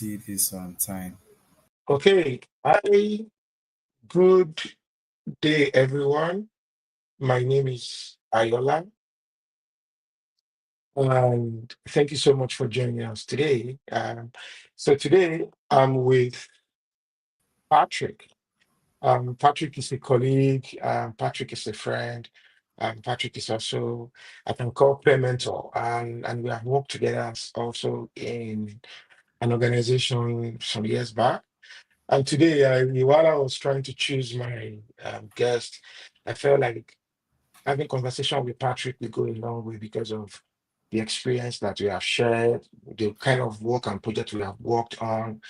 see this on time. Okay. Hi, good day, everyone. My name is Ayola, and thank you so much for joining us today. So today I'm with Patrick. Patrick is a colleague. Patrick is a friend. Patrick is also, I can call peer mentor, and we have worked together also in an organization some years back. And today, while I was trying to choose my guest, I felt like having conversation with Patrick will go a long way because of the experience that we have shared, the kind of work and project we have worked on,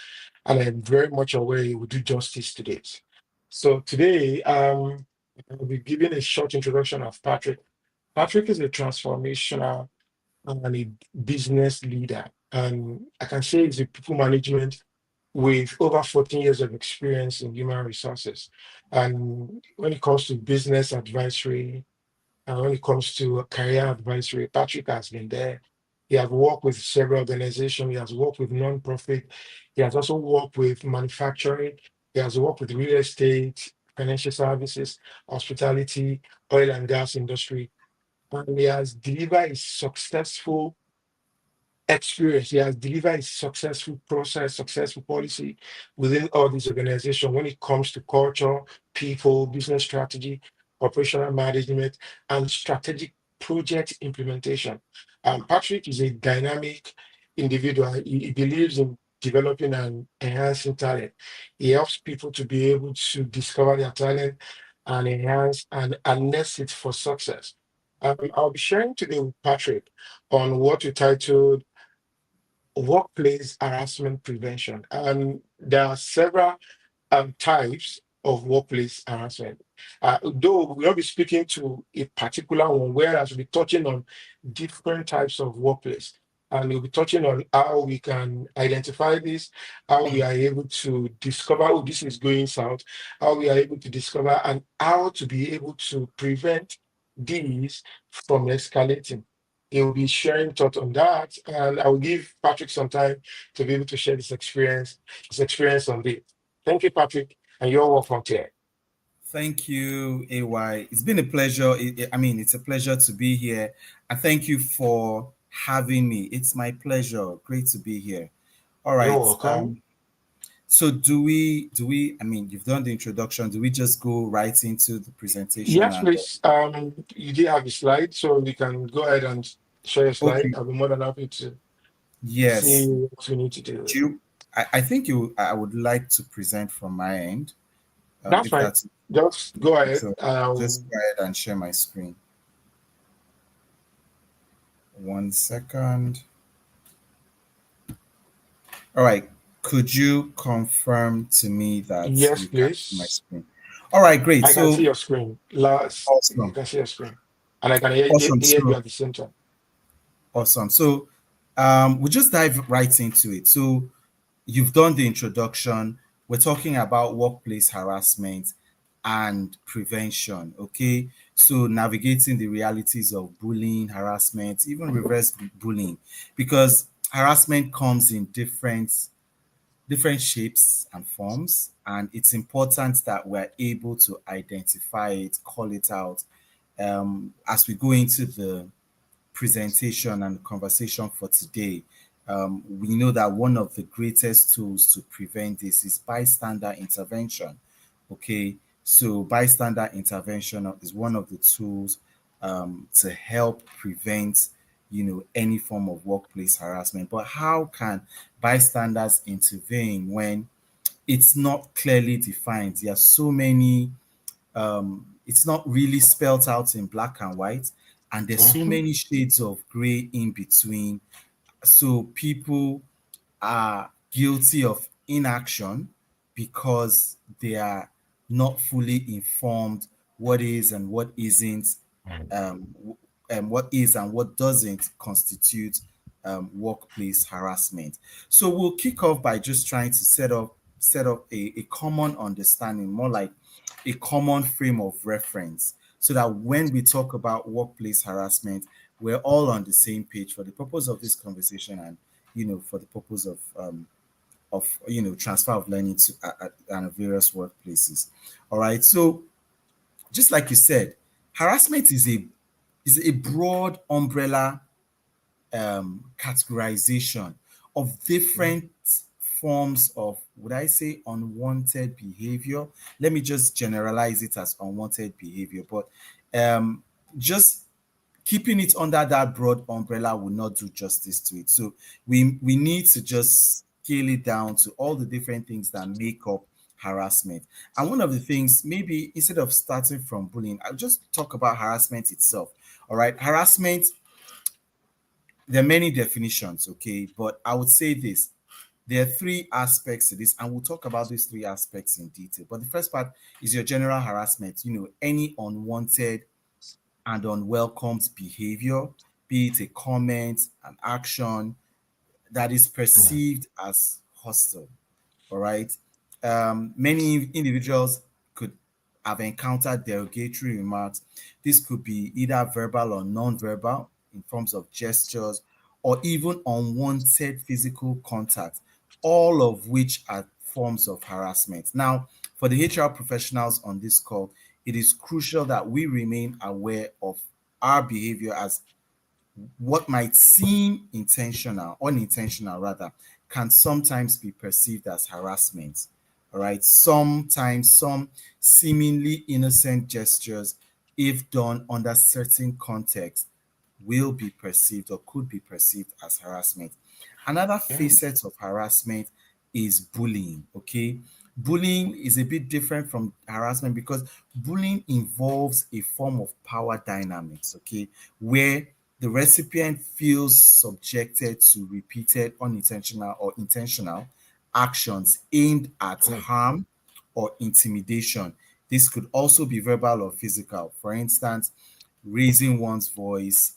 and I'm very much aware he will do justice to this. So today, I'll be giving a short introduction of Patrick. Patrick is a transformational and a business leader, and I can say he's a people management with over 14 years of experience in human resources. And when it comes to business advisory, and when it comes to career advisory, Patrick has been there. He has worked with several organizations. He has worked with non-profit. He has also worked with manufacturing. He has worked with real estate, financial services, hospitality, oil and gas industry. And he has delivered a successful experience. He has delivered a successful process, successful policy within all these organizations when it comes to culture, people, business strategy, operational management, and strategic project implementation. Patrick is a dynamic individual. He believes in developing and enhancing talent. He helps people to be able to discover their talent and enhance and harness it for success. I'll be sharing today with Patrick on what we titled workplace harassment prevention. And there are several types of workplace harassment. Though we'll not be speaking to a particular one, whereas we'll be touching on different types of workplace. And we'll be touching on how we can identify this, how we are able to discover, oh, this is going south, how we are able to discover, and how to be able to prevent these from escalating. He will be sharing thoughts on that, and I will give Patrick some time to be able to share his experience on this. Thank you, Patrick, and you're welcome here. Thank you, AY. It's been a pleasure. It's a pleasure to be here. And thank you for having me. It's my pleasure. Great to be here. All You're right. welcome. So you've done the introduction. Do we just go right into the presentation Yes, and please. You did have a slide, so we can go ahead and share your slide. okay. I'll be more than happy to see Yes. what we need to do. Do you I think I would like to present from my end. That's If fine. that's Just go ahead. so just go ahead and share my screen. 1 second. All right. Could you confirm to me that Yes, you can see my please. screen? All right, great. I can see So your screen. Last, I awesome. can see your screen, and I can hear, Awesome. hear you So at the same time. awesome. So we'll just dive right into it. So you've done the introduction. We're talking about workplace harassment and prevention. Okay. So navigating the realities of bullying, harassment, even reverse bullying, because harassment comes in different shapes and forms, and it's important that we're able to identify it, call it out. As we go into the presentation and conversation for today, we know that one of the greatest tools to prevent this is bystander intervention. Okay, so bystander intervention is one of the tools to help prevent, any form of workplace harassment. But how can bystanders intervene when it's not clearly defined? There are so many, it's not really spelled out in black and white, and there's so Mhm. many shades of gray in between. So people are guilty of inaction because they are not fully informed what is and what isn't, and what is and what doesn't constitute workplace harassment. So we'll kick off by just trying to set up a common understanding, more like a common frame of reference, so that when we talk about workplace harassment, we're all on the same page for the purpose of this conversation and for the purpose of of transfer of learning to various workplaces. All right. So just like you said, harassment is a broad umbrella categorization of different forms of, would I say, unwanted behavior. Let me just generalize it as unwanted behavior, but um, just keeping it under that broad umbrella will not do justice to it. So we need to just scale it down to all the different things that make up harassment. And one of the things, maybe instead of starting from bullying, I'll just talk about harassment itself. All right, harassment, there are many definitions, okay, but I would say this: there are three aspects to this, and we'll talk about these three aspects in detail. But the first part is your general harassment, any unwanted and unwelcomed behavior, be it a comment, an action that is Yeah. perceived as hostile. All right. Many individuals could have encountered derogatory remarks. This could be either verbal or non-verbal in forms of gestures or even unwanted physical contact, all of which are forms of harassment. Now, for the HR professionals on this call, it is crucial that we remain aware of our behavior, as what might seem intentional, unintentional rather, can sometimes be perceived as harassment. All right. Sometimes some seemingly innocent gestures, if done under certain context, will be perceived or could be perceived as harassment. Another Yeah. facet of harassment is bullying. Okay. Bullying is a bit different from harassment because bullying involves a form of power dynamics, okay, where the recipient feels subjected to repeated unintentional or intentional actions aimed at Yeah. harm or intimidation. This could also be verbal or physical. For instance, raising one's voice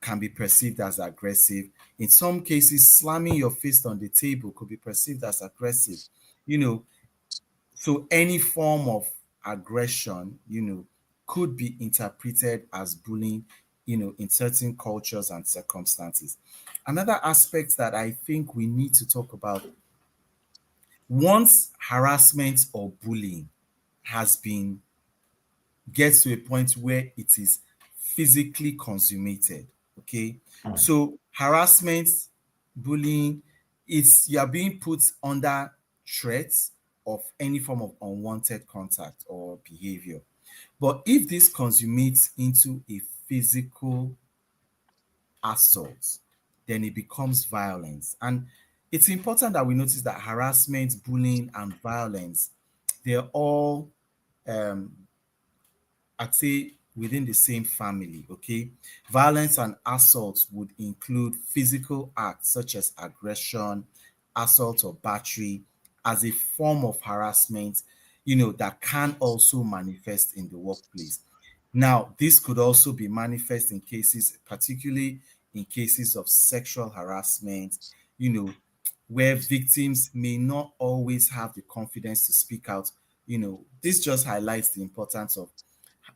can be perceived as aggressive. In some cases, slamming your fist on the table could be perceived as aggressive. You know, so any form of aggression, could be interpreted as bullying, in certain cultures and circumstances. Another aspect that I think we need to talk about: once harassment or bullying has been gets to a point where it is physically consummated. Okay. Mm. So harassment, bullying, it's you are being put under threats of any form of unwanted contact or behavior. But if this consummates into a physical assault, then it becomes violence. And it's important that we notice that harassment, bullying, and violence, they're all um, I'd say within the same family, okay? Violence and assault would include physical acts such as aggression, assault, or battery as a form of harassment, that can also manifest in the workplace. Now, this could also be manifest in cases, particularly in cases of sexual harassment, you know, where victims may not always have the confidence to speak out. This just highlights the importance of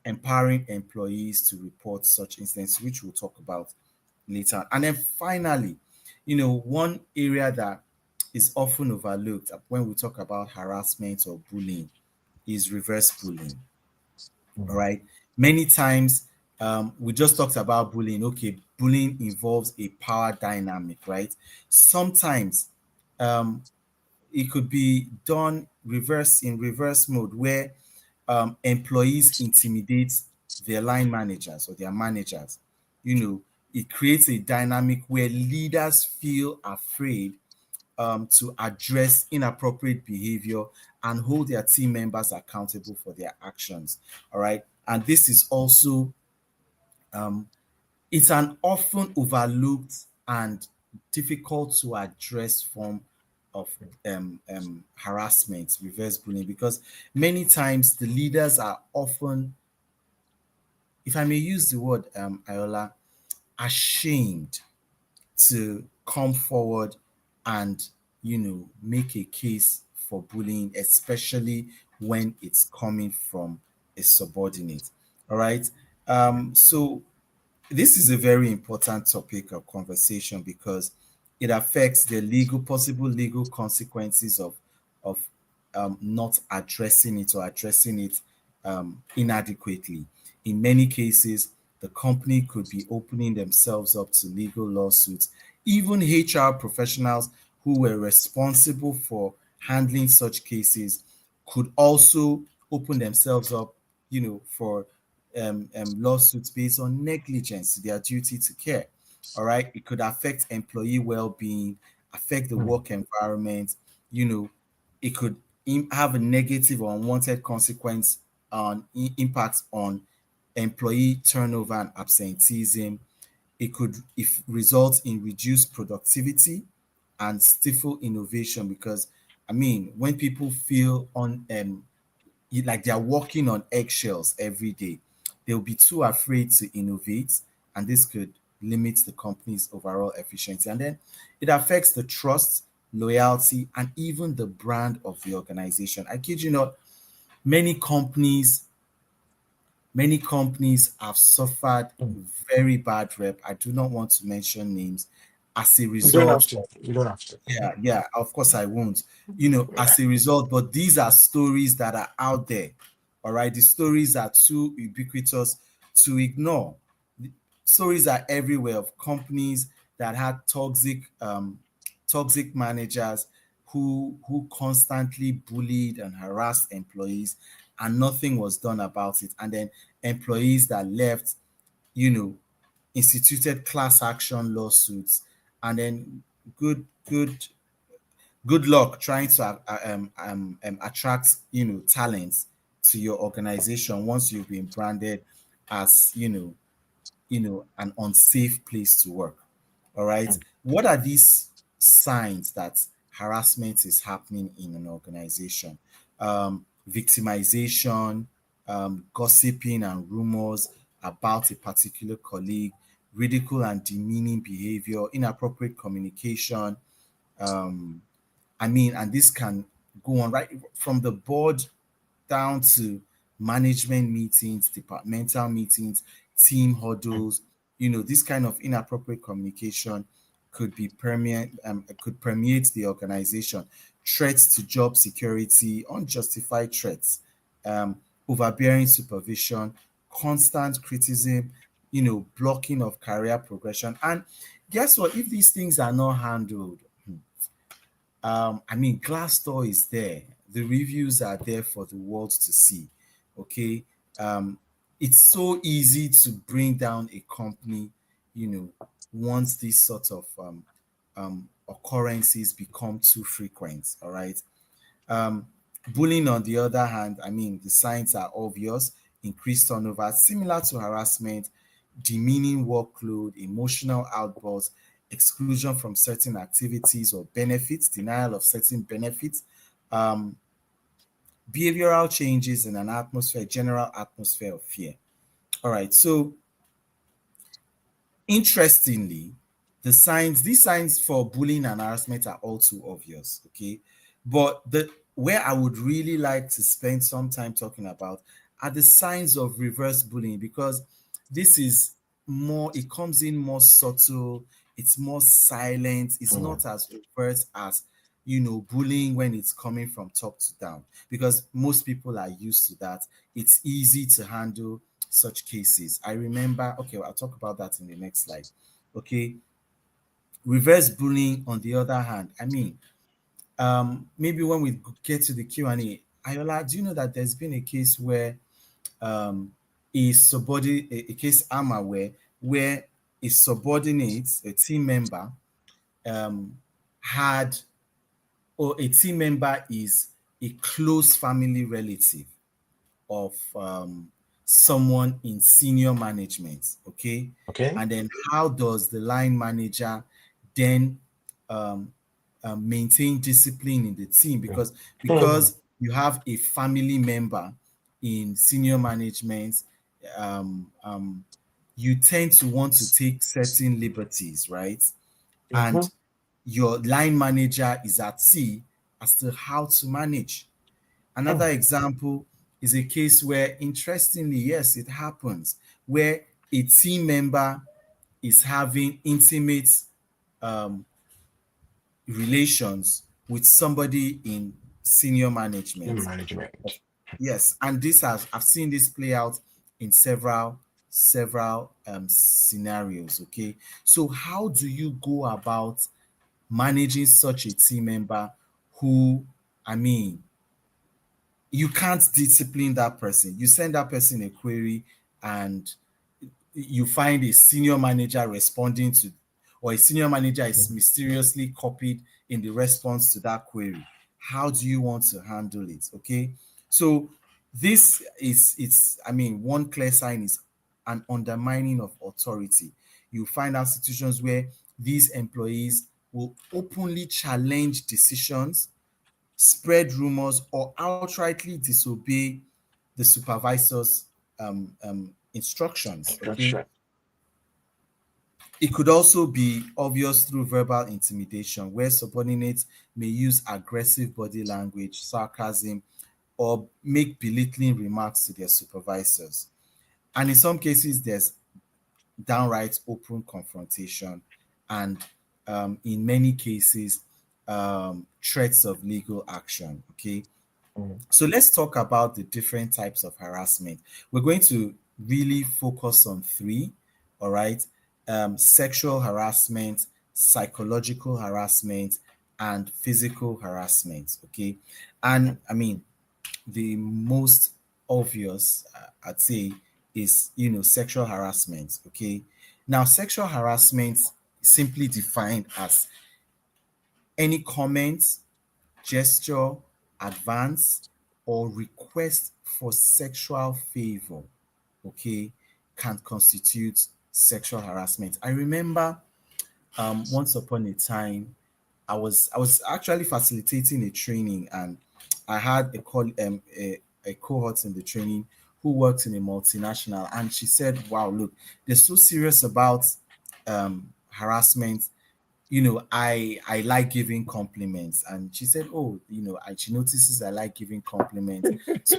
empowering employees to report such incidents, which we'll talk about later. And then finally, one area that is often overlooked when we talk about harassment or bullying is reverse bullying. All Mm. right. Many times, we just talked about bullying. Okay, bullying involves a power dynamic, right? Sometimes, um, it could be done reverse mode, where employees intimidate their line managers or their managers. It creates a dynamic where leaders feel afraid to address inappropriate behavior and hold their team members accountable for their actions. All right. And this is also um, it's an often overlooked and difficult to address form of harassment, reverse bullying, because many times the leaders are often, if I may use the word, Iola, ashamed to come forward and make a case for bullying, especially when it's coming from a subordinate. All right. So this is a very important topic of conversation because It affects the legal possible legal consequences of not addressing it or addressing it inadequately. In many cases, the company could be opening themselves up to legal lawsuits. Even HR professionals who were responsible for handling such cases could also open themselves up, for lawsuits based on negligence, their duty to care. All right, it could affect employee well-being, affect the mm, work environment. You know, it could have a negative or unwanted consequence on impacts on employee turnover and absenteeism. It could if result in reduced productivity and stifle innovation because I mean when people feel on like they're walking on eggshells every day, they'll be too afraid to innovate, and this could limit the company's overall efficiency. And then it affects the trust, loyalty, and even the brand of the organization. I kid you not, many companies many companies have suffered mm. very bad rep. I do not want to mention names as a You don't have result. to. You don't have to. Yeah, yeah, of course I won't. As a result, but these are stories that are out there. All right. The stories are too ubiquitous to ignore. The stories are everywhere of companies that had toxic managers who constantly bullied and harassed employees and nothing was done about it. And then employees that left, you know, instituted class action lawsuits and then good luck trying to attract talents to your organization once you've been branded as an unsafe place to work. All right, Mm, what are these signs that harassment is happening in an organization? Victimization, gossiping and rumors about a particular colleague, ridicule and demeaning behavior, inappropriate communication. um, and this can go on right from the board down to management meetings, departmental meetings, team mm, huddles. This kind of inappropriate communication could permeate the organization. Threats to job security, unjustified threats, overbearing supervision, constant criticism, blocking of career progression. And guess what? If these things are not handled, Glassdoor is there. The reviews are there for the world to see. Okay. Um, it's so easy to bring down a company, once these sort of occurrences become too frequent. All right. Um, Bullying, on the other hand, the signs are obvious: increased turnover, similar to harassment, demeaning workload, emotional outbursts, exclusion from certain activities or benefits, denial of certain benefits, um, behavioral changes in an atmosphere, general atmosphere of fear. All right. So interestingly, these signs for bullying and harassment are all too obvious. Okay. But the where I would really like to spend some time talking about are the signs of reverse bullying, because this is it comes in more subtle, it's more silent, it's mm, not as overt as bullying when it's coming from top to down, because most people are used to that. It's easy to handle such cases. I remember, okay, I'll talk about that in the next slide. Okay, reverse bullying, on the other hand, maybe when we get to the Q&A, Ayola, do you know that there's been a case where a case I'm aware, where a subordinate, a team member, um, had, or a team member is a close family relative of someone in senior management, okay? okay. And then how does the line manager then um, maintain discipline in the team? Mm, mm, Because you have a family member in senior management, um, um, you tend to want to take certain liberties, right? And mhm, your line manager is at sea as to how to manage. Another mm, example is a case where, interestingly, yes, it happens, where a team member is having intimate um, relations with somebody in senior In management. management. Yes, and this has I've seen this play out in several scenarios. Okay, so how do you go about managing such a team member who, I mean, you can't discipline that person. You send that person a query and you find a senior manager responding to, or a senior manager is mysteriously copied in the response to that query. How do you want to handle it? Okay. So this is, it's, I mean, one clear sign is an undermining of authority. You find out situations where these employees will openly challenge decisions, spread rumors, or outrightly disobey the supervisor's instructions. Okay. Structure. It could also be obvious through verbal intimidation, where subordinates may use aggressive body language, sarcasm, or make belittling remarks to their supervisors. And in some cases, there's downright open confrontation, and in many cases, threats of legal action. Okay. Mm, So let's talk about the different types of harassment. We're going to really focus on three, all right? Sexual harassment, psychological harassment, and physical harassment, okay? And I mean, the most obvious, I'd say, is, sexual harassment, okay? Now, sexual harassment is simply defined as any comment, gesture, advance, or request for sexual favor, okay, can constitute sexual harassment. I remember once upon a time, I was actually facilitating a training, and I had a cohort in the training who worked in a multinational, and she said, "Wow, look, they're so serious about harassment. I like giving compliments." And she said, "Oh, she notices I like giving compliments. So,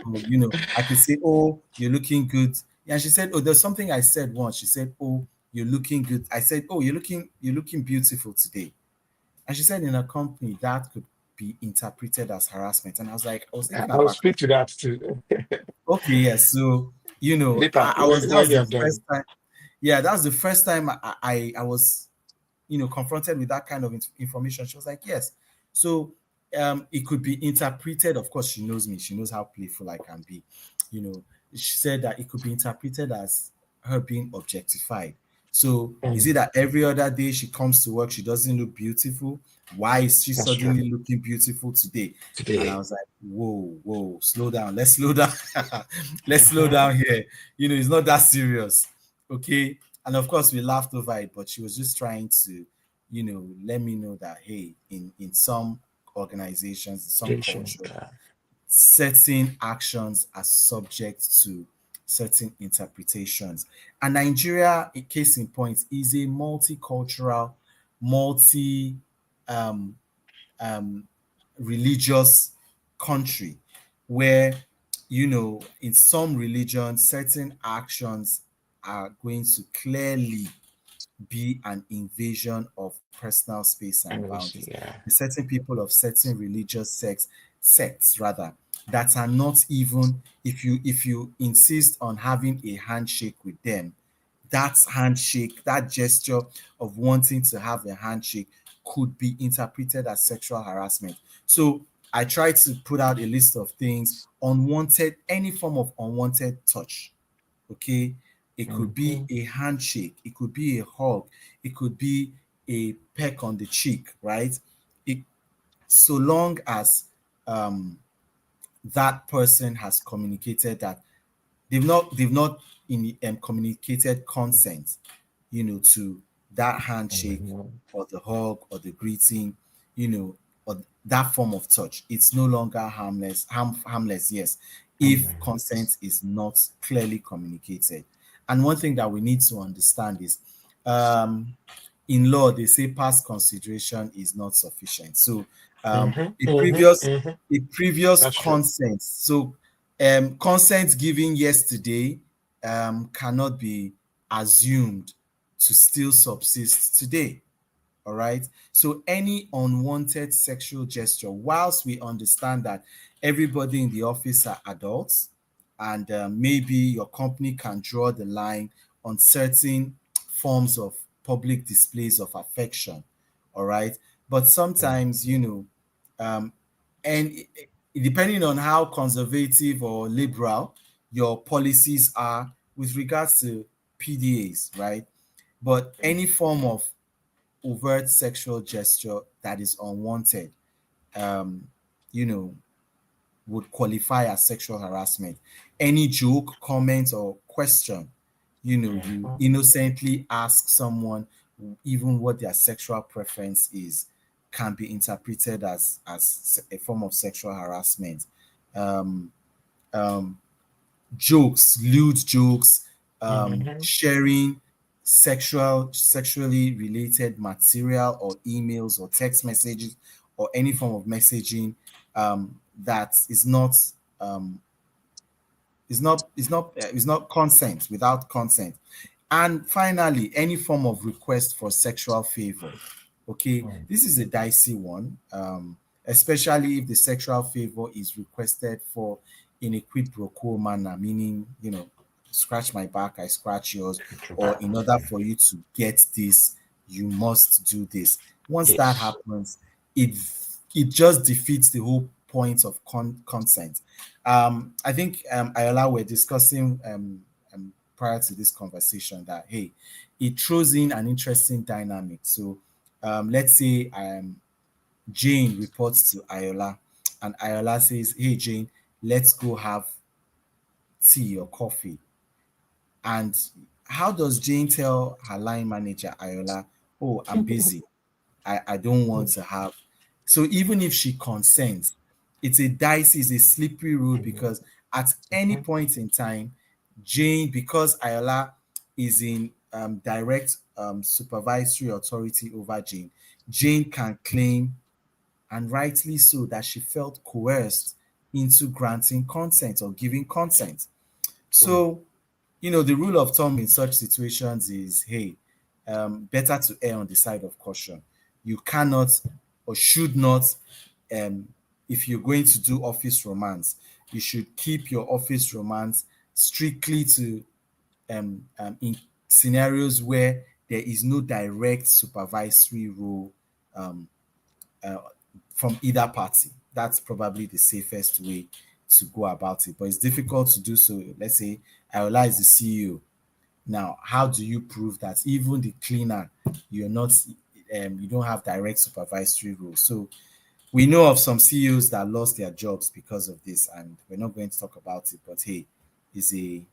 I could say, 'Oh, you're looking good.'" And she said, "Oh, there's something I said once." She said, "Oh, you're looking good." I said, "Oh, you're looking beautiful today." And she said, in a company, that could be interpreted as harassment. And I was taken I'll aback. speak to that too. Okay, yes. So, Later, that when was you're the first done. time. Yeah, that was the first time I was confronted with that kind of information. She was like, yes. So it could be interpreted, of course, she knows me, she knows how playful I can be. You know, she said that it could be interpreted as her being objectified. So is Mm, it that every other day she comes to work, she doesn't look beautiful? Why is she that's true. suddenly looking beautiful today? And I Today. was like, whoa, slow down. Let's slow down. Let's slow Mhm. down here. It's not that serious. Okay. And of course, we laughed over it, but she was just trying to, let me know that, hey, in some organizations, in some Station. culture, certain actions are subject to certain interpretations. And Nigeria, a case in point, is a multicultural, multi um, um, religious country where, in some religions, certain actions are going to clearly be an invasion of personal space and And we see, boundaries. yeah. There's certain people of certain religious sects rather, that are not even, if you insist on having a handshake with them, that handshake, that gesture of wanting to have a handshake could be interpreted as sexual harassment. So I try to put out a list of things: unwanted, any form of unwanted touch. Okay. It could be Mhm. a handshake, it could be a hug, it could be a peck on the cheek, right? It, so long as um, that person has communicated that they've not communicated consent, to that handshake Mhm. or the hug or the greeting, or that form of touch. It's no longer harmless, yes, if Mhm. consent is not clearly communicated. And one thing that we need to understand is, um, in law they say past consideration is not sufficient. So Mhm. a Mhm. previous Mhm. a previous That's true. consent, so consent given yesterday cannot be assumed to still subsist today. All right. So any unwanted sexual gesture, whilst we understand that everybody in the office are adults, and maybe your company can draw the line on certain forms of public displays of affection. All right. But mm, sometimes, um, and depending on how conservative or liberal your policies are with regards to PDAs, right? But any form of overt sexual gesture that is unwanted, um, you know, would qualify as sexual harassment. Any joke, comment, or question, you mhm, innocently ask someone even what their sexual preference is, can be interpreted as a form of sexual harassment. Um, um, Jokes, lewd jokes, mhm, sharing sexually related material or emails or text messages or any form of messaging that um, is not consent, without consent. And finally, any form of request for sexual favor. Okay, mm, this is a dicey one, especially if the sexual favor is requested for in a quid pro quo manner, meaning, scratch my back, I scratch yours, or introvert. in order for you to get this, you must do this. Once that Yes. happens, it it just defeats the whole point of consent. I think Ayala were discussing prior to this conversation that, hey, it throws in an interesting dynamic. So let's say Jane reports to Ayola, and Ayola says, hey Jane, let's go have tea or coffee. And how does Jane tell her line manager Ayola, oh, I'm busy, I don't want Mm, to have. So even if she consents, it's a dicey, it's a slippery road, mhm, because at any mhm, point in time, Jane, because Ayala is in direct supervisory authority over Jane, Jane can claim, and rightly so, that she felt coerced into granting consent or giving consent. mm, So the rule of thumb in such situations is, hey, better to err on the side of caution. You cannot or should not, um, if you're going to do office romance, you should keep your office romance strictly to in scenarios where there is no direct supervisory role um, uh, from either party. That's probably the safest way to go about it. But it's difficult to do so. Let's say Ayola is the CEO. Now, how do you prove that even the cleaner, you're not, you don't have direct supervisory role? So we know of some CEOs that lost their jobs because of this, and we're not going to talk about it. But hey, is a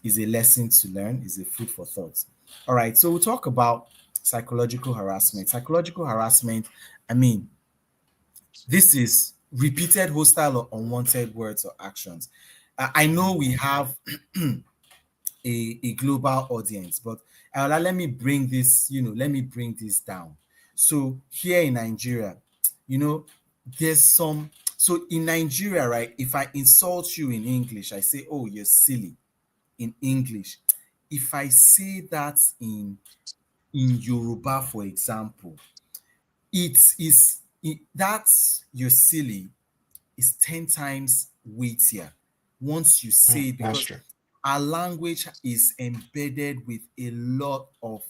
is a lesson to learn, is a food for thought. All right, so we'll talk about psychological harassment. Psychological harassment, I mean, this is repeated hostile or unwanted words or actions. I know we have a global audience, but let me bring this, let me bring this down. So here in Nigeria, you know, there's some. So in Nigeria, right? If I insult you in English, I say, "Oh, you're silly," in English. If I say that in Yoruba, for example, that's you're silly is 10 times weightier once you mm. say it, That's because true. our language is embedded with a lot of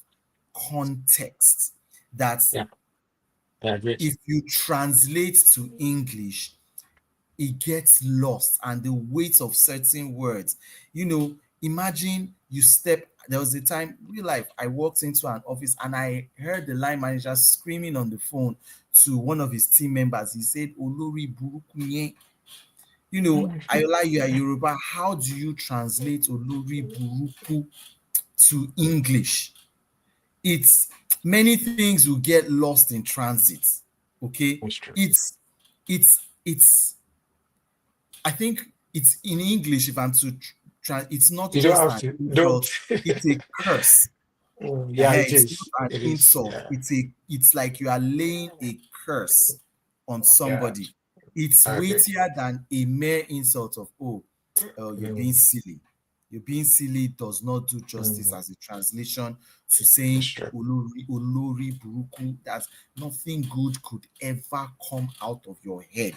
context that Yeah, I agree. if you translate to English, it gets lost, and the weight of certain words. Imagine you step. There was a time, real life, I walked into an office and I heard the line manager screaming on the phone to one of his team members. He said, Olori Burukunye. Ayola, you are Yoruba. How do you translate Olori Buruku to English? It's Many things will get lost in transit. Okay, That's true. it's I think it's in English. If I'm to try, it's not You don't just have an to. Don't. insult; it's a curse. Yeah, it It's not is. an It is. insult. Yeah. It's like you are laying a curse on Yeah, somebody. It's I agree. weightier than a mere insult of, oh, you're being Mm, silly. You're being silly does not do justice Mm. as a translation to That's saying true. Olori Buruku. That nothing good could ever come out of your head,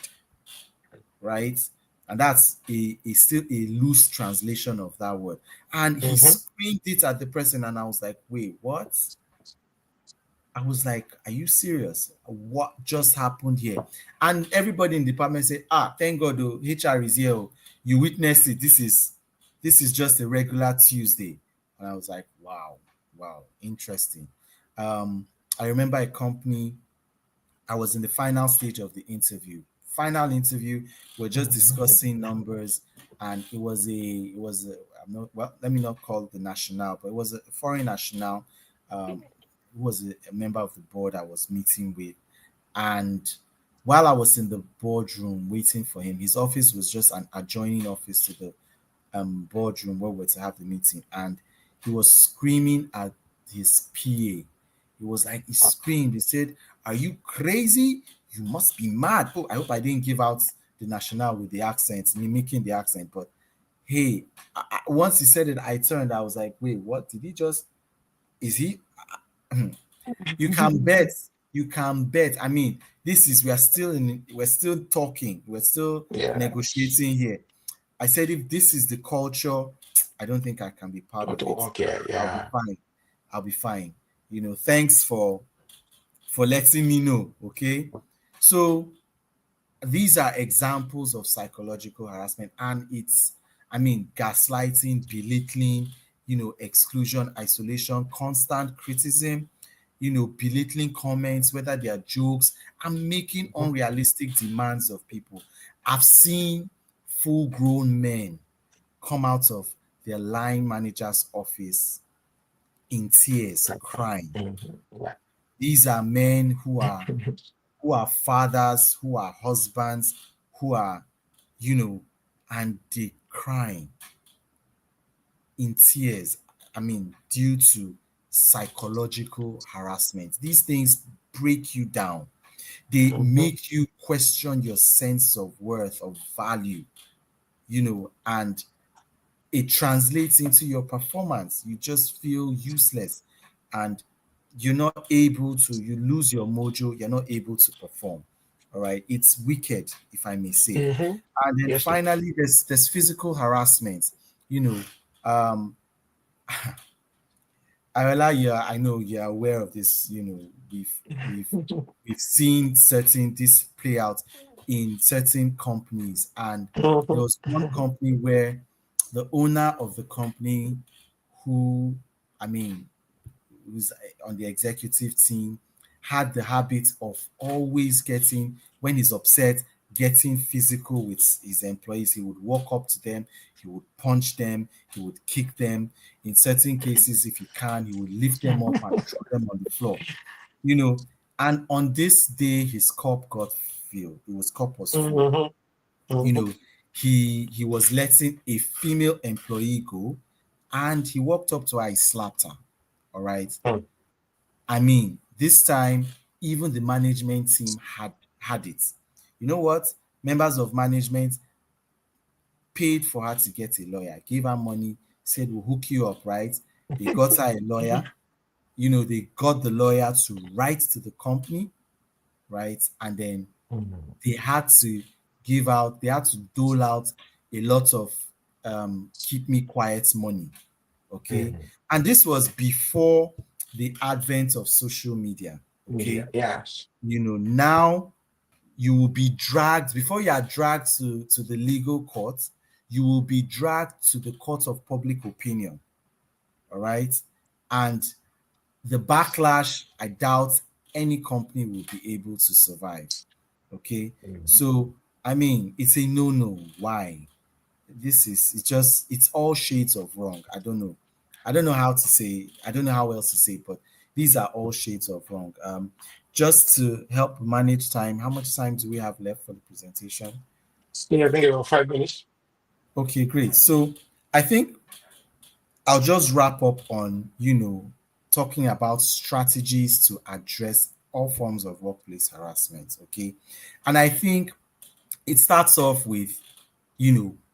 right? And that's a still a loose translation of that word. And he Mm-hmm. screamed it at the person, and I was like, wait, what? I was like, are you serious? What just happened here? And everybody in the department said, thank God the HR is here. Oh. You witnessed it. This is just a regular Tuesday. And I was like, wow, interesting. I remember a company, I was in the final stage of the interview. Final interview, we're just Mm-hmm. discussing numbers, and it was a I'm not well, let me not call it the national, but it was a foreign national, who was a member of the board I was meeting with. And while I was in the boardroom waiting for him, his office was just an adjoining office to the boardroom where we were to have the meeting, and he was screaming at his PA. He was like, he screamed. He said, "Are you crazy? You must be mad." Oh, I hope I didn't give out the national with the accent, mimicking the accent. But hey, once he said it, I turned. I was like, "Wait, what? Did he just? Is he?" You can bet. You can bet. I mean, this is we're still talking. We're still Yes. negotiating here. I said, if this is the culture, I don't think I can be part Oh, of it. okay. I'll be Yeah. fine. I'll be fine. Thanks for letting me know. Okay. So these are examples of psychological harassment, and it's, I mean, gaslighting, belittling, exclusion, isolation, constant criticism, belittling comments, whether they are jokes, and making Mm-hmm. unrealistic demands of people. I've seen full grown men come out of their line manager's office in tears, crying. Mm-hmm. These are men who are Yeah. who are fathers, who are husbands, who are, you know, and they crying in tears. I mean, due to psychological harassment. These things break you down. They Mm-hmm. make you question your sense of worth, of value, and it translates into your performance. You just feel useless, and you're not able to, you lose your mojo, you're not able to perform. All right. It's wicked, if I may say. Mm-hmm. And then Yes, sir. finally, there's physical harassment. You know, um, Ayala, yeah, I know you're aware of this. We've we've seen certain this play out in certain companies, and there was one Mm-hmm. company where the owner of the company, who, I mean, who's on the executive team, had the habit of always getting, when he's upset, getting physical with his employees. He would walk up to them, he would punch them, he would kick them. In certain cases, if he can, he would lift them up and throw them on the floor. You know, and on this day, his cup got filled. His cup was full. Mm-hmm. You Mm-hmm. know, he was letting a female employee go, and he walked up to her, he slapped her. All right. I mean, this time, even the management team had it. You know what? Members of management paid for her to get a lawyer, gave her money, said, we'll hook you up, right? They got her a lawyer. They got the lawyer to write to the company, right? And then Mm-hmm. they had to they had to dole out a lot of keep me quiet money. Okay. Mm-hmm. And this was before the advent of social media. Media. Okay. Yes. Now you will be dragged, before you are dragged to the legal court, you will be dragged to the court of public opinion. All right. And the backlash, I doubt any company will be able to survive. Okay. Mm-hmm. So, I mean, it's a no. Why? It's all shades of wrong. I don't know how to say, I don't know how else to say, but these are all shades of wrong. Just to help manage time, how much time do we have left for the presentation? Yeah, I think about 5 minutes. Okay, great. So I think I'll just wrap up on, talking about strategies to address all forms of workplace harassment. Okay. And I think it starts off with,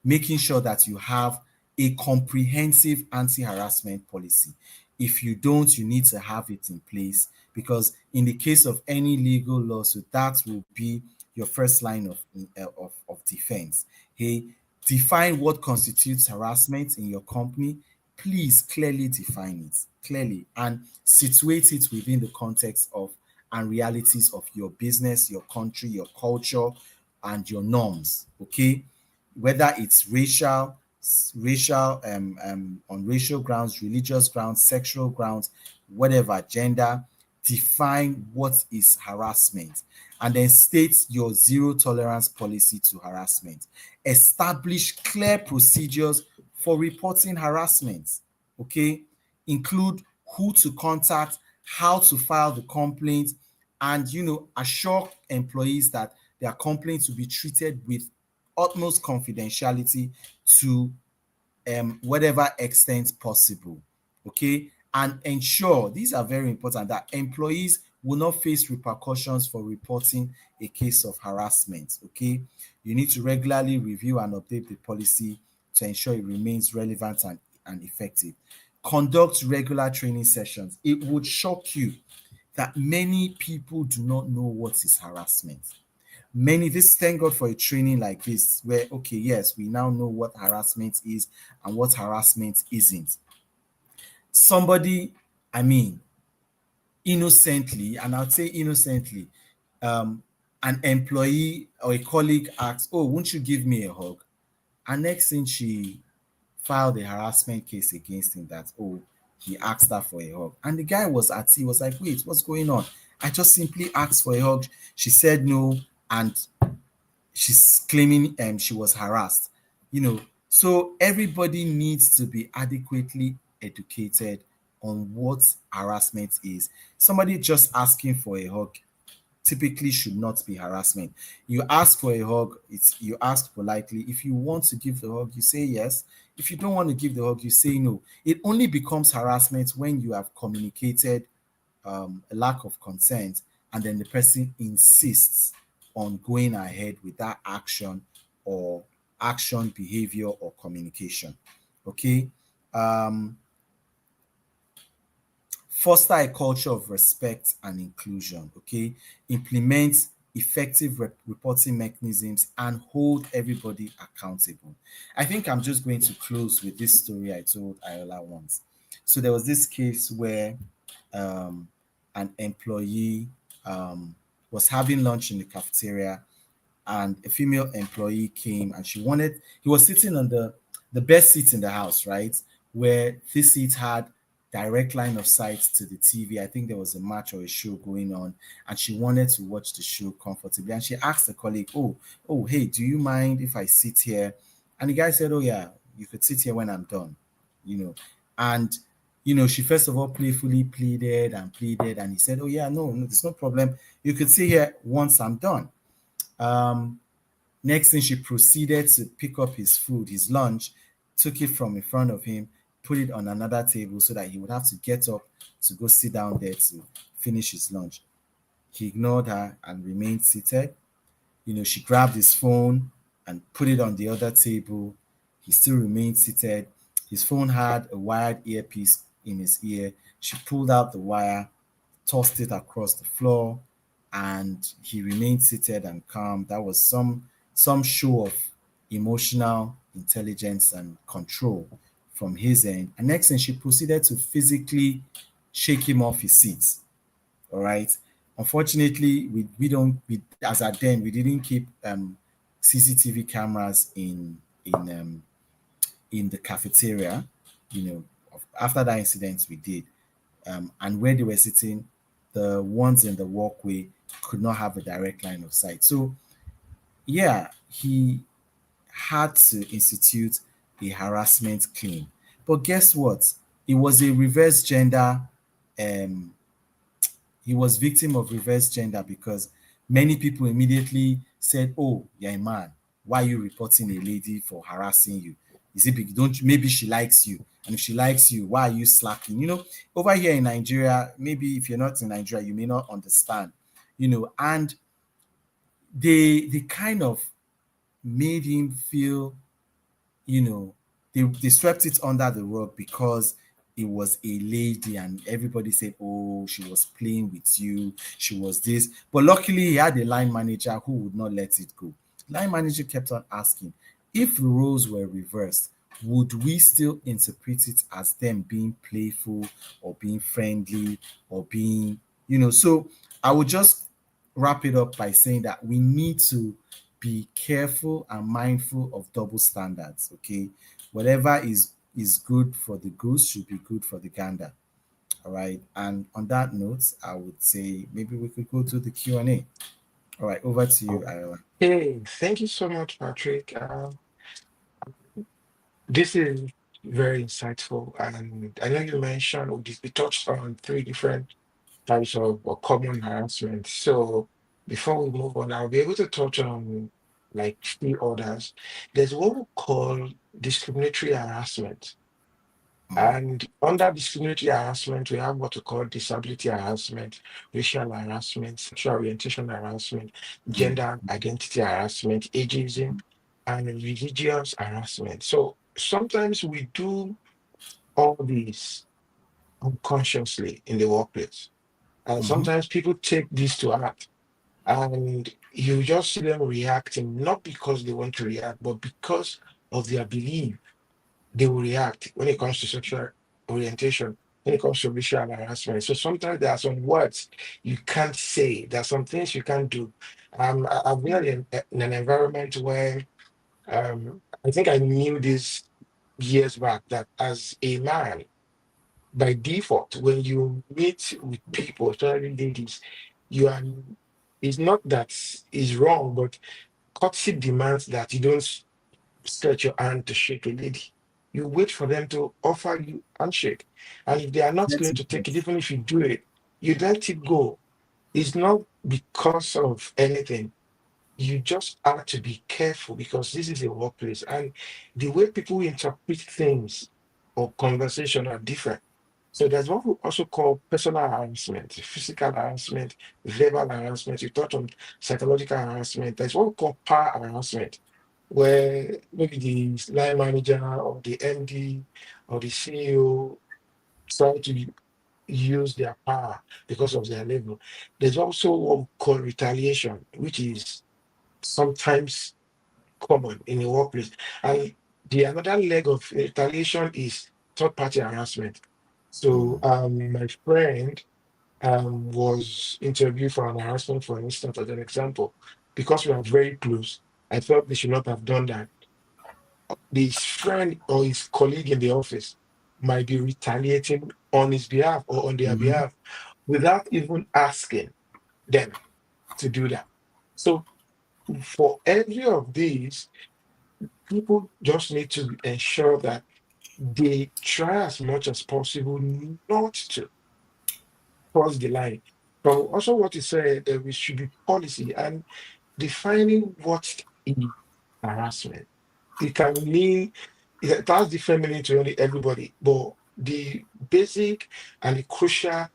making sure that you have a comprehensive anti-harassment policy. If you don't, you need to have it in place, because in the case of any legal lawsuit, that will be your first line of defense. Hey, define what constitutes harassment in your company. Please clearly define it, clearly, and situate it within the context of and realities of your business, your country, your culture, and your norms. Okay, whether it's on racial grounds, religious grounds, sexual grounds, whatever, gender, define what is harassment, and then state your zero tolerance policy to harassment. Establish clear procedures for reporting harassment. Okay, include who to contact, how to file the complaint, and assure employees that their complaints will be treated with utmost confidentiality to whatever extent possible. Okay, and ensure, these are very important, that employees will not face repercussions for reporting a case of harassment. Okay, you need to regularly review and update the policy to ensure it remains relevant and effective. Conduct regular training sessions. It would shock you that many people do not know what is harassment. Thank God for a training like this, where, okay, yes, we now know what harassment is and what harassment isn't. Somebody, I mean, innocently, and I'll say innocently, an employee or a colleague asks, "Oh, won't you give me a hug?" And next thing, she filed a harassment case against him, that, oh, he asked her for a hug. And the guy was he was like, "Wait, what's going on? I just simply asked for a hug." She said no, and she's claiming she was harassed. So everybody needs to be adequately educated on what harassment is. Somebody just asking for a hug typically should not be harassment. You ask for a hug, you ask politely. If you want to give the hug, you say yes. If you don't want to give the hug, you say no. It only becomes harassment when you have communicated a lack of consent, and then the person insists on going ahead with that action, behavior, or communication. Okay. Foster a culture of respect and inclusion. Okay, implement effective reporting mechanisms and hold everybody accountable. I think I'm just going to close with this story I told Iola once. So there was this case where an employee was having lunch in the cafeteria, and a female employee came, and he was sitting on the best seat in the house, right, where this seat had direct line of sight to the TV. I think there was a match or a show going on, and she wanted to watch the show comfortably. And she asked a colleague, "Oh, hey, do you mind if I sit here?" And the guy said, "Oh yeah, you could sit here when I'm done." You know, and she first of all playfully pleaded, and he said, "Oh yeah, no, there's no problem. You could sit here once I'm done." Um, Next thing, she proceeded to pick up his food, his lunch, took it from in front of him, put it on another table so that he would have to get up to go sit down there to finish his lunch. He ignored her and remained seated. She grabbed his phone and put it on the other table. He still remained seated. His phone had a wired earpiece in his ear. She pulled out the wire, tossed it across the floor, and he remained seated and calm. That was some show of emotional intelligence and control from his end. And next thing, she proceeded to physically shake him off his seat. All right. Unfortunately, we don't we as at then we didn't keep CCTV cameras in the cafeteria. After that incident, we did. And where they were sitting, the ones in the walkway could not have a direct line of sight. So yeah, he had to institute a harassment claim. But guess what? It was a reverse gender. Um, he was victim of reverse gender, because many people immediately said, "Oh, you're a man. Why are you reporting a lady for harassing you? Is it don't maybe she likes you? And if she likes you, why are you slacking?" Over here in Nigeria, maybe if you're not in Nigeria, you may not understand. And they kind of made him feel, you know, they swept it under the rug because it was a lady and everybody said, oh, she was playing with you, she was this. But luckily he had a line manager who would not let it go. Line manager kept on asking, if the roles were reversed, would we still interpret it as them being playful or being friendly or being, so I would just wrap it up by saying that we need to be careful and mindful of double standards. Okay, whatever is good for the goose should be good for the gander. All right, and on that note, I would say maybe we could go to the Q&A. All right, over to you, Iowa. Okay, thank you so much, Patrick. This is very insightful, and I know you mentioned we touched on three different types of or common harassment. So before we move on, I'll be able to touch on like three others. There's what we call discriminatory harassment. Mm, And under discriminatory harassment, we have what we call disability harassment, racial harassment, sexual orientation harassment, mm, gender identity harassment, ageism, and religious harassment. So sometimes we do all these unconsciously in the workplace. And mhm. sometimes people take this to heart. And you just see them reacting, not because they want to react, but because of their belief they will react when it comes to sexual orientation, when it comes to racial harassment. So sometimes there are some words you can't say, there are some things you can't do. I've been in an environment where I think I knew this years back that as a man, by default, when you meet with people, especially ladies, you are it's not that it's wrong, but courtesy demands that you don't stretch your hand to shake a lady. You wait for them to offer you handshake. And if they are not Let going it to take it, rest. even if you do it, you let it go. It's not because of anything. You just have to be careful because this is a workplace and the way people interpret things or conversation are different. So there's what we also call personal harassment, physical harassment, verbal harassment. You touch on psychological harassment. There's what we call power harassment, where maybe the line manager or the MD or the CEO try to use their power because of their level. There's also what we call retaliation, which is sometimes common in the workplace. And the another leg of retaliation is third party harassment. So Mm, my friend was interviewed for an harassment, for instance, as an example, because we are very close. I felt they should not have done that. His friend or his colleague in the office might be retaliating on his behalf or on their mhm, behalf without even asking them to do that. So for every of these, people just need to ensure that they try as much as possible not to cross the line. But also, what you said, we should be policy and defining what is harassment. It can mean it has different meaning to everybody, but the basic and the crucial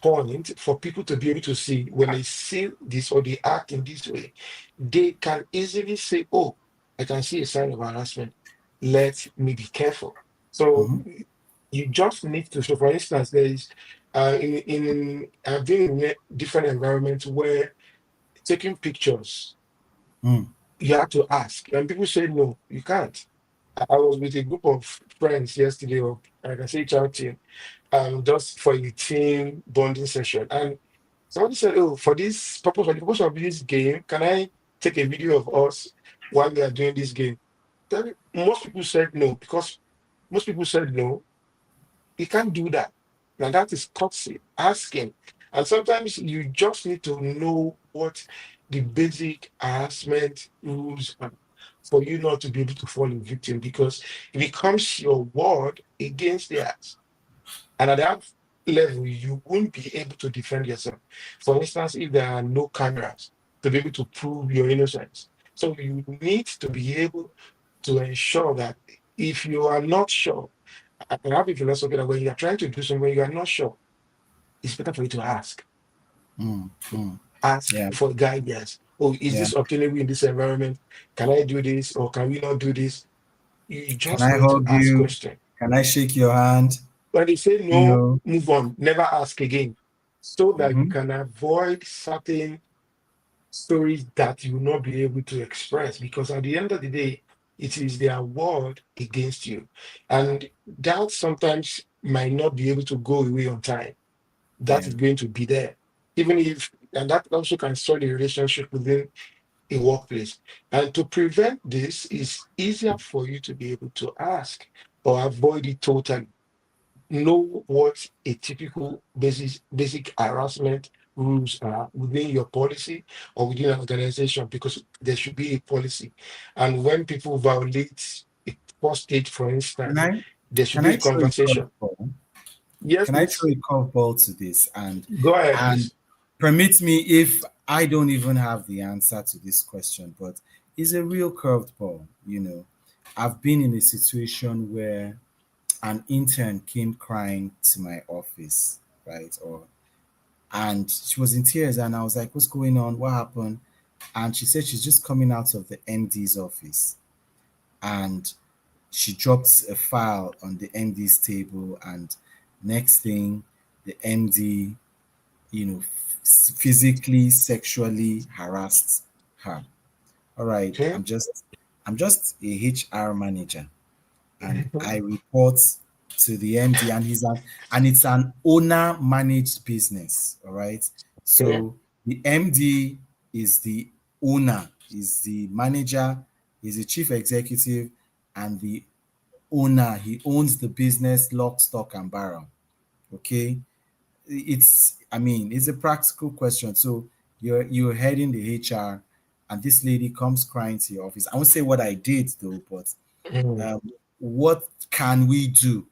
point for people to be able to see when they see this or they act in this way, they can easily say, "Oh, I can see a sign of harassment. Let me be careful." So mhm, you just need to. So, for instance, there is in I've been in different environments where taking pictures mm, you have to ask, and people say no, you can't. I was with a group of friends yesterday, or I can say child team, just for a team bonding session. And somebody said, "Oh, for the purpose of this game, can I take a video of us while we are doing this game?" Then most people said no, because most people said no, you can't do that. Now that is toxic, asking. And sometimes you just need to know what the basic harassment rules are for you not to be able to fall a victim because it becomes your word against theirs. And at that level, you won't be able to defend yourself. For instance, if there are no cameras to be able to prove your innocence. So you need to be able to ensure that if you are not sure, I have a philosophy that when you are trying to do something, when you are not sure, it's better for you to ask. mm, mm. Ask Yeah, for guidance. Oh, is yeah. this obtainable in this environment? Can I do this or can we not do this? You Can just I need to hug ask you? questions. Can I shake your hand? When they say You no, know. move on, never ask again, so that you Mhm. can avoid certain stories that you will not be able to express. Because at the end of the day, it is their word against you. And that sometimes might not be able to go away on time. That Yeah. is going to be there. Even if, and that also can spoil the relationship within a workplace. And to prevent this, is easier for you to be able to ask or avoid it totally. Know what a typical basic harassment rules are within your policy or within an organization, because there should be a policy. And when people violate a first stage, for Can instance, I there should can be I a throw a conversation. curveball? Yes, Can I throw please. a curveball to this Go ahead, and please. permit me if I don't even have the answer to this question, but it's a real curveball, you know. I've been in a situation where an intern came crying to my office, right? Or and she was in tears and I was like, "What's going on? What happened?" And she said she's just coming out of the MD's office and she dropped a file on the MD's table and next thing the MD, physically, sexually harassed her. All right, Okay. I'm just a HR manager and I report to the MD and it's an owner managed business. All right. Okay. So the MD is the owner, is the manager, is the chief executive, and the owner. He owns the business lock, stock, and barrel. Okay. It's a practical question. So you're heading the HR and this lady comes crying to your office. I won't say what I did though, but Mm. um, what can we do?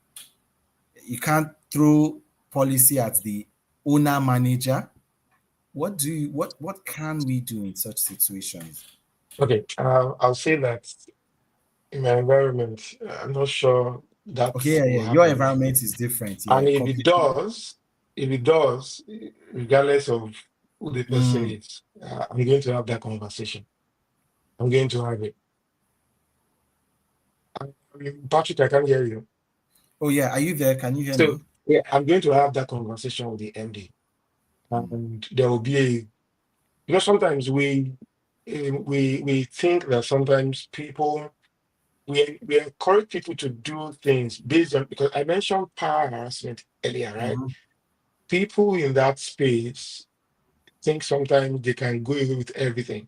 You can't throw policy at the owner manager. What can we do in such situations? Okay. I'll say that in my environment, I'm not sure that Okay, yeah, will yeah. Your happen. environment is different. Yeah, And completely. if it does, regardless of who the person Mm. is, I'm going to have that conversation. I'm going to have it. Patrick, I can't hear you. Oh yeah, are you there? Can you hear So me? yeah, I'm going to have that conversation with the MD, Mm. and there will be a. Sometimes we think that sometimes people we encourage people to do things based on, because I mentioned power harassment earlier, right? Mhm, People in that space think sometimes they can go away with everything.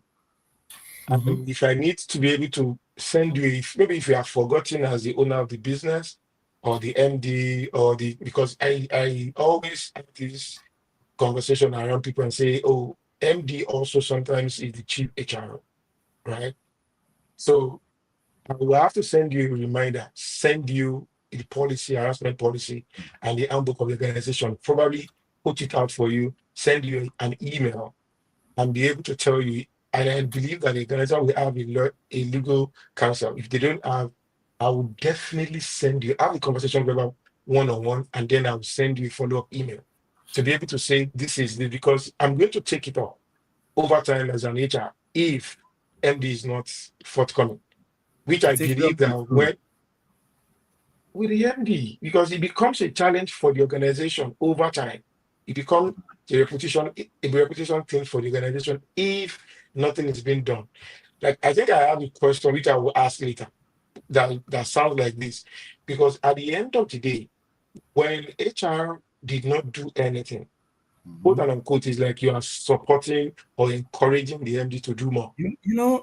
mhm, And if I need to be able to send you, if maybe if you are forgotten as the owner of the business or the MD or the, because I always have this conversation around people and say, oh, MD also sometimes is the chief HR, right? So I will have to send you a reminder, send you the policy, harassment policy, and the handbook of the organization, probably put it out for you, send you an email and be able to tell you. And I believe that the organization will have a legal counsel. If they don't have, I will definitely send you, have a conversation about one on one, and then I will send you a follow up email to be able to say, this is the, because I'm going to take it up over time as an HR if MD is not forthcoming, which to I take it believe up that with who? when with the MD, because it becomes a challenge for the organization over time. It becomes a reputation thing for the organization if nothing is being done. Like I think I have a question which I will ask later that sounds like this. Because at the end of the day, when HR did not do anything, quote Mhm. and unquote, is like you are supporting or encouraging the MD to do more.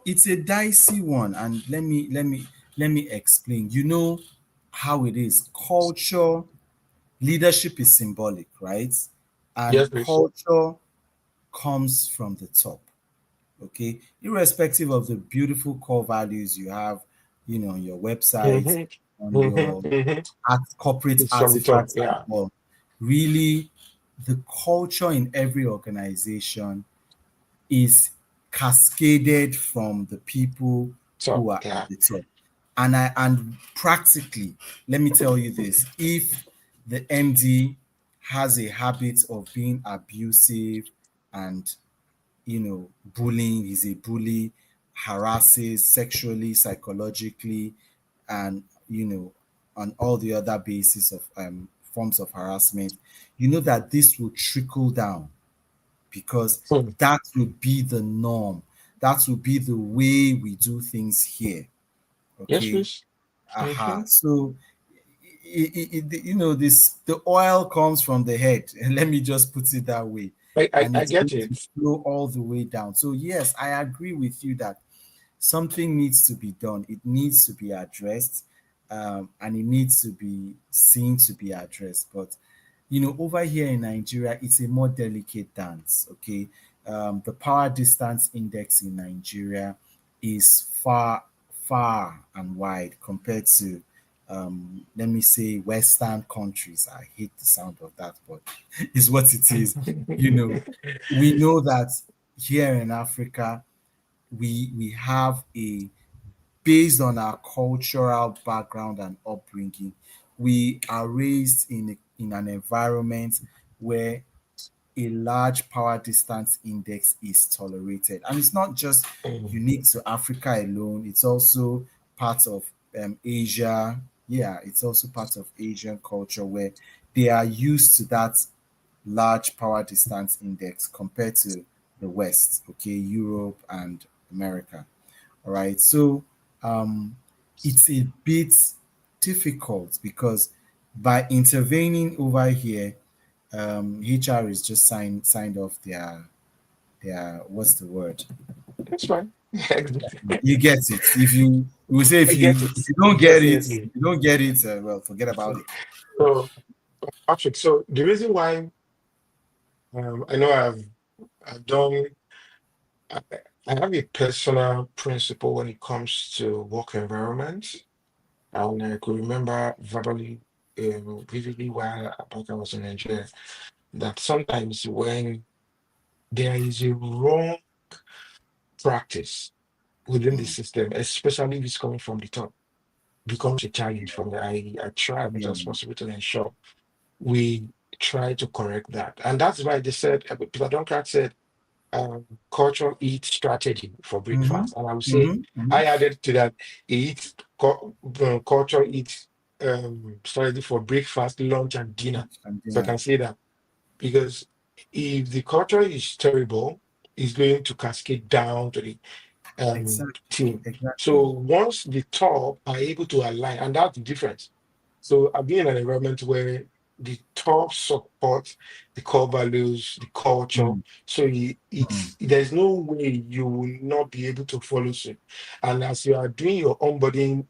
It's a dicey one, and let me explain. You know how it is. Culture, leadership is symbolic, right? Yes, And please. culture comes from the top. Okay, irrespective of the beautiful core values you have, on your website, Mm-hmm. on Mm-hmm. your Mm-hmm. corporate It's from the top. artifacts and Yeah. all. Really, the culture in every organization is cascaded from the people So who are at yeah. the top. And practically, let me tell you this: if the MD has a habit of being abusive and bullying, he's a bully, harasses sexually, psychologically, and on all the other basis of forms of harassment, you know that this will trickle down because Hmm. that will be the norm. That will be the way we do things here. Yes, Okay. please. Aha. Hmm. So this the oil comes from the head, and let me just put it that way, and I it's going get to it. flow all the way down. So yes, I agree with you that something needs to be done. It needs to be addressed, and it needs to be seen to be addressed. But over here in Nigeria, it's a more delicate dance. Okay, the power distance index in Nigeria is far and wide compared to, let me say, Western countries. I hate the sound of that, but it's what it is. You know, we know that here in Africa, we have a based on our cultural background and upbringing, we are raised in an environment where a large power distance index is tolerated. And it's not just Hmm. unique to Africa alone, it's also part of Asia. Yeah, it's also part of Asian culture where they are used to that large power distance index compared to the West, okay, Europe and America. All right. So um, it's a bit difficult because by intervening over here, HR is just signed off their what's the word? That's fine. You get it. If you we say I if you get it. if you don't get it, if Definitely. you don't get it, well, forget about it. So, Patrick, so the reason why I know I've done I, I have a personal principle when it comes to work environment, and I could remember verbally, vividly while back I was in Nigeria, that sometimes when there is a wrong practice within the Mm, system, especially if it's coming from the top, becomes a challenge from the I try as much yeah. as possible to ensure we try to correct that. And that's why they said, Peter Dunkart said, culture eat strategy for Mm-hmm. breakfast. And I would say, Mm-hmm. Mm-hmm. I added to that, eat culture eat strategy for breakfast, lunch, and dinner. And So I dinner. can say that because if the culture is terrible, it's going to cascade down to the Exactly. team. Exactly. So once the top are able to align, and that's the difference. So I've been in an environment where the top support the core values, the culture. Mm, So mm, it's there's no way you will not be able to follow suit. And as you are doing your onboarding,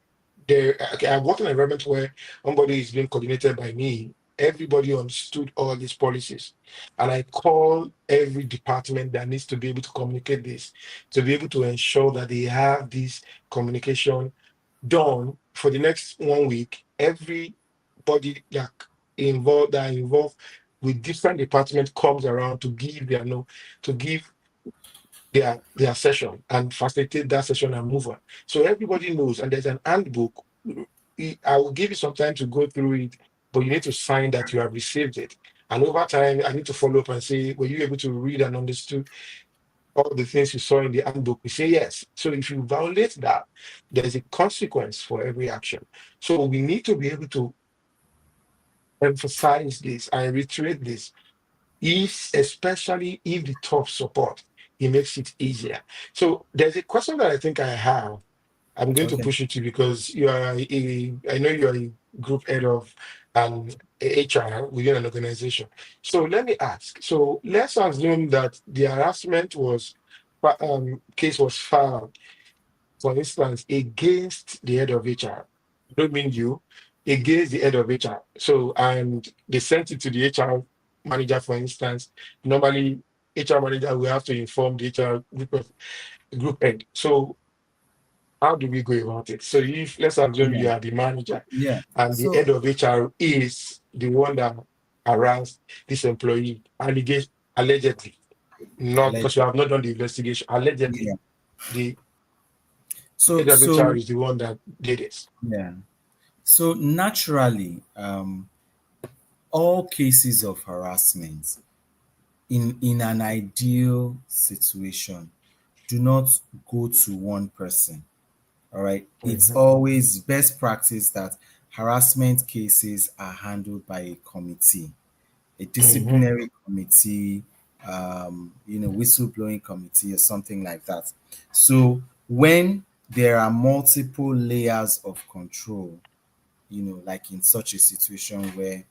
there okay, I work in an environment where onboarding is being coordinated by me. Everybody understood all these policies. And I call every department that needs to be able to communicate this, to be able to ensure that they have this communication done for the next 1 week. Everybody that are involved with different departments comes around to give their no to give their session and facilitate that session and move on. So everybody knows, and there's an handbook. I will give you some time to go through it, but you need to sign that you have received it. And over time, I need to follow up and say, were you able to read and understood all the things you saw in the handbook? We say yes. So if you violate that, there's a consequence for every action. So we need to be able to emphasize this and reiterate this. If especially if the top support, it makes it easier. So there's a question that I think I have. I'm going to okay. push it to you because I know you are a group head of HR within an organization. So let me ask. So let's assume that the harassment case was filed, for instance, against the head of HR. I don't mean you, against the head of HR. So and they sent it to the HR manager, for instance. Normally, HR manager will have to inform the HR group head. So how do we go about it? So if let's assume Yeah. you are the manager Yeah. and the So head of HR is the one that harassed this employee, allegation allegedly, not because alleged. you have not done the investigation, allegedly, Yeah. the So head of HR so is the one that did it. yeah. So naturally, all cases of harassment in an ideal situation do not go to one person. All right. It's Mhm. always best practice that harassment cases are handled by a committee, a Mhm. disciplinary committee, whistleblowing committee or something like that. So when there are multiple layers of control, like in such a situation where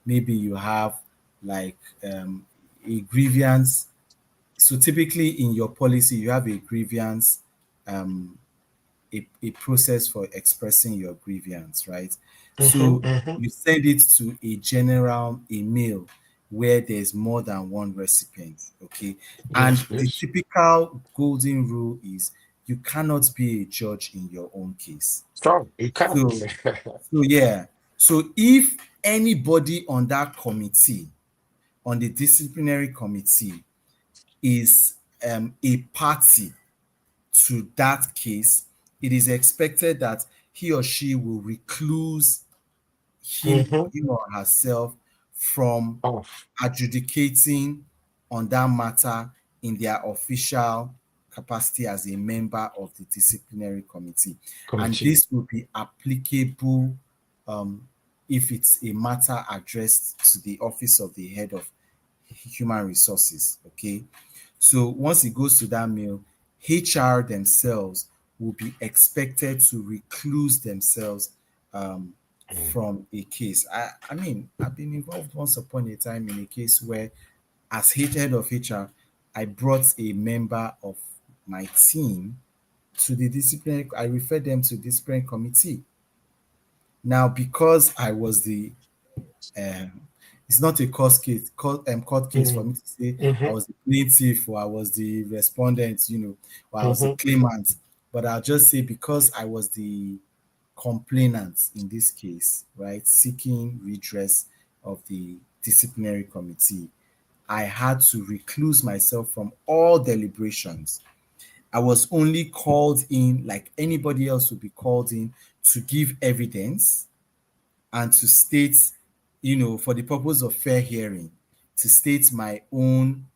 maybe you have like a grievance. So typically in your policy, you have a grievance, um, a process for expressing your grievance, right? Mhm. So Mhm. you send it to a general email where there's more than one recipient, okay? Yes, And the please. typical golden rule is you cannot be a judge in your own case. Strong. You can't. So, so yeah. So if anybody on that committee, on the disciplinary committee, is a party to that case, it is expected that he or she will recluse Mhm. him or herself from Off adjudicating on that matter in their official capacity as a member of the disciplinary committee. And committee. this will be applicable um, if it's a matter addressed to the office of the head of human resources. Okay. So once it goes to that mail, HR themselves will be expected to recluse themselves Mm. from a case. I mean, I've been involved once upon a time in a case where, as head of HR, I brought a member of my team to the disciplinary. I referred them to disciplinary committee. Now, because I was the it's not a court case for Mm. me to say I Mhm. was the plaintiff or I was the respondent, or I was the Mhm. claimant. But I'll just say because I was the complainant in this case, right, seeking redress of the disciplinary committee, I had to recluse myself from all deliberations. I was only called in, like anybody else would be called in, to give evidence and to state, for the purpose of fair hearing, to state my own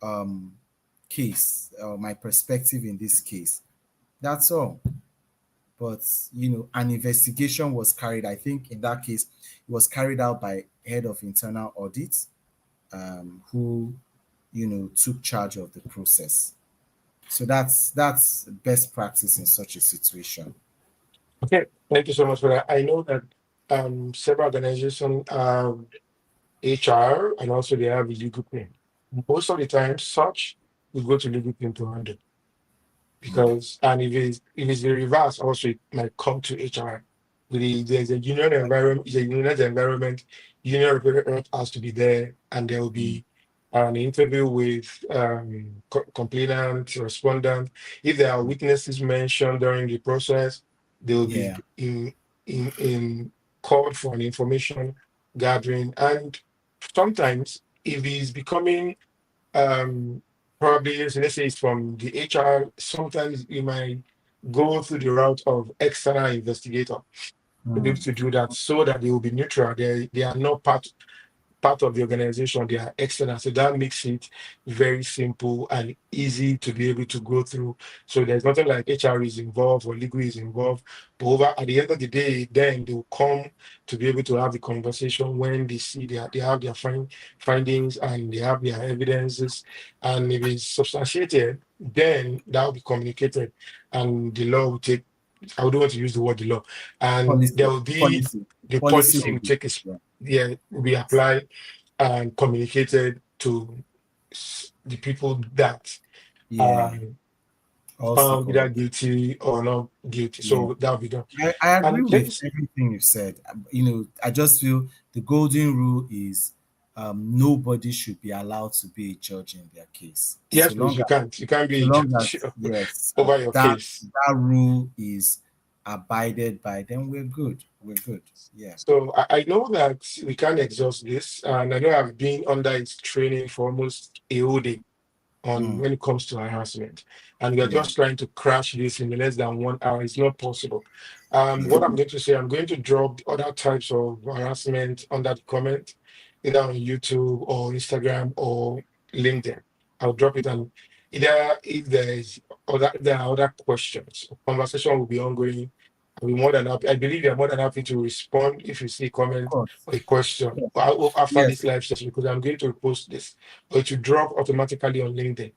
um, case or my perspective in this case. That's all. But an investigation was carried. I think in that case, it was carried out by head of internal audit, who took charge of the process. So that's best practice in such a situation. Okay. Thank you so much for that. I know that several organizations have HR and also they have a legal team. Most of the time, such will go to legal team to handle. Because and if it's the reverse also it might come to HR. There's a union environment, it's a unionized environment, union representative has to be there and there will Mm. be an interview with complainant, respondent. If there are witnesses mentioned during the process, they will be Yeah. in called for an information gathering. And sometimes if it's becoming um probably so let's say it's from the HR, sometimes you might go through the route of external investigator to be able Mm. to do that so that they will be neutral. They are not part of the organization, they are external. So that makes it very simple and easy to be able to go through. So there's nothing like HR is involved or legal is involved. But over at the end of the day, then they will come to be able to have the conversation when they see they have their findings and they have their evidences. And if it's substantiated, then that will be communicated and the law will take, I don't want to use the word the law, and Policy, there will be policy, the policy policy will will be. take its, Yeah. yeah, will be applied and communicated to the people that Yeah. are All found either stakeholders. guilty or not guilty. Yeah. So that will be done. I agree And let with me s- everything you've said. I just feel the golden rule is nobody should be allowed to be a judge in their case. yes, please, you can't So be a long judge as yes, over your that case. that rule is abided by, then we're good. We're good. Yeah. So I know that we can't exhaust this, and I know I've been under its training for almost a whole day on Mm, when it comes to harassment. And we are yeah. just trying to crash this in less than 1 hour. It's not possible. What I'm going to say, I'm going to drop other types of harassment under the comment, either on YouTube or Instagram or LinkedIn. I'll drop it and Either if there are other questions, conversation will be ongoing. I'll be more than happy. I believe you're more than happy to respond if you see a Of comment course. or a question Yeah. after Yes. this live session, because I'm going to post this, or it will drop automatically on LinkedIn,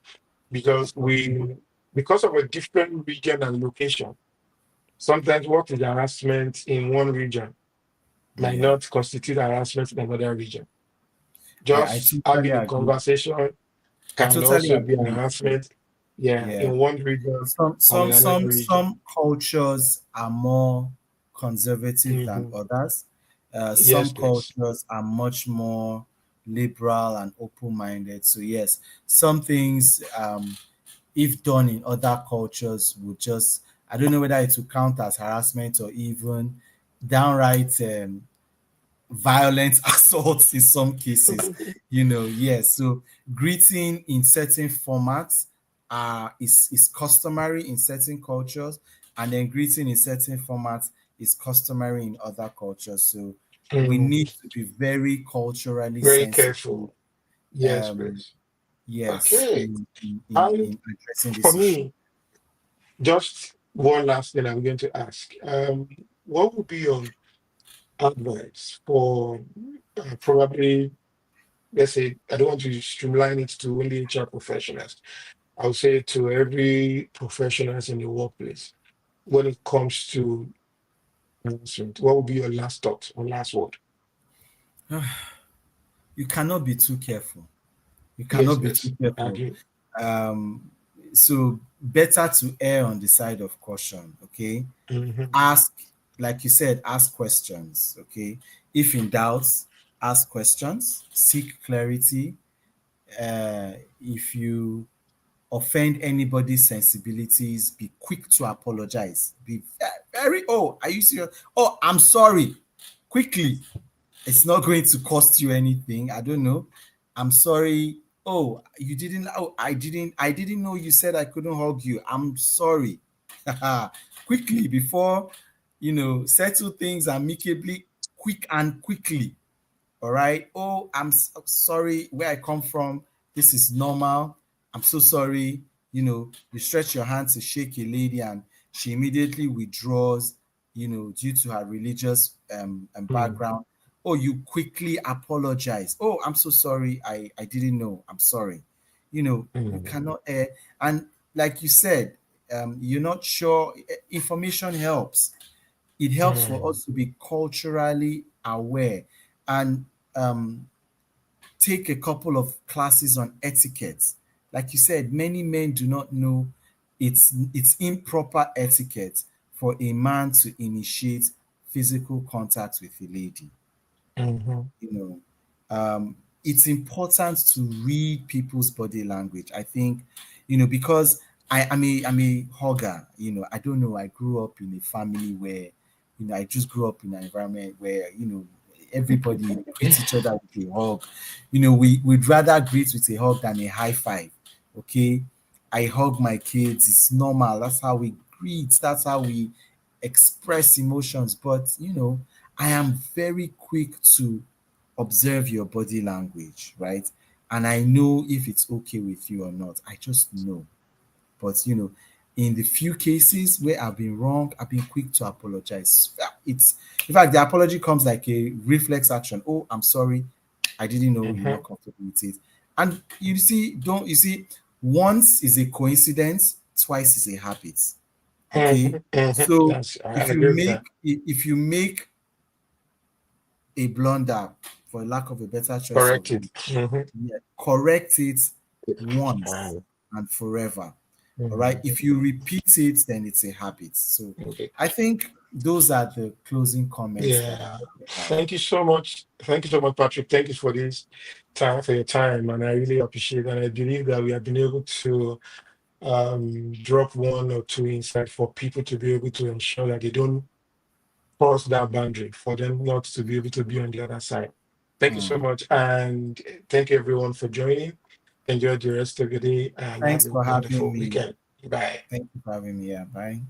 because Okay. because of a different region and location, sometimes what is harassment in one region might Yeah. not constitute harassment in another region. I Just totally having a agree. conversation I can totally also be agree an with you. harassment, yeah, Yeah. in one region Some and some in another some region. some cultures are more conservative than Hmm. others. Yes, Some please. cultures are much more liberal and open-minded. So yes, some things, if done in other cultures, would just, I don't know whether it will count as harassment or even downright violent assaults in some cases. Yes. So greeting in certain formats is customary in certain cultures, and then greeting in certain formats is customary in other cultures. So we Mm, need to be very culturally very sensitive. careful. Yes, Um, please. yes, Okay. And in addressing for this issue. me, just one last thing I'm going to ask. What would be your advice for probably, let's say, I don't want to streamline it to only HR professionals. I would say to every professionals in the workplace when it comes to harassment. What would be your last thought or last word? You cannot be too careful. You Yes, cannot be too please. I careful. agree. Um, so better to err on the side of caution. Okay, Hmm. ask, like you said, ask questions. Okay, if in doubt, ask questions, seek clarity. If you offend anybody's sensibilities, be quick to apologize. Be very, oh, are you serious? Oh, I'm sorry. Quickly, it's not going to cost you anything. I don't know. I'm sorry. Oh, you didn't. Oh, I didn't know you said I couldn't hug you. I'm sorry. Quickly, before settle things amicably, quick and quickly. All right. Oh, I'm sorry where I come from. This is normal. I'm so sorry. You stretch your hand to shake a lady and she immediately withdraws, due to her religious Mm, background. Oh, you quickly apologize. Oh, I'm so sorry. I didn't know. I'm sorry. You mm, cannot err. And like you said, you're not sure. Information helps. It helps for mm, us to be culturally aware and um, take a couple of classes on etiquette. Like you said, many men do not know it's improper etiquette for a man to initiate physical contact with a lady. mhm, you know it's important to read people's body language. I think, because I'm a hugger. I don't know, I grew up in a family where, I just grew up in an environment where, everybody greets each other with a hug. We'd rather greet with a hug than a high five. Okay, I hug my kids, it's normal, that's how we greet, that's how we express emotions. But I am very quick to observe your body language, right? And I know if it's okay with you or not. I just know. But in the few cases where I've been wrong, I've been quick to apologize. It's In fact, the apology comes like a reflex action. Oh, I'm sorry. I didn't know you're mhm, not comfortable with it. And don't you see, once is a coincidence, twice is a habit. Okay. mhm, mhm. So Yes, I if you agree with make that. if you make a blunder, for lack of a better choice of Correct it. word, Mhm. yeah, correct it once Fine. and forever. All right. Mhm. If you repeat it, then it's a habit. So Okay. I think those are the closing comments that Yeah. I have. Thank you so much. Thank you so much, Patrick. Thank you for this time, for your time, and I really appreciate it. And I believe that we have been able to drop one or two insights for people to be able to ensure that they don't cross that boundary, for them not to be able to be on the other side. Thank you so Hmm. much. And thank you everyone for joining. Enjoy the rest of your day and have Thanks a for having wonderful me. weekend. Bye. Thank you for having me. Yeah. Bye.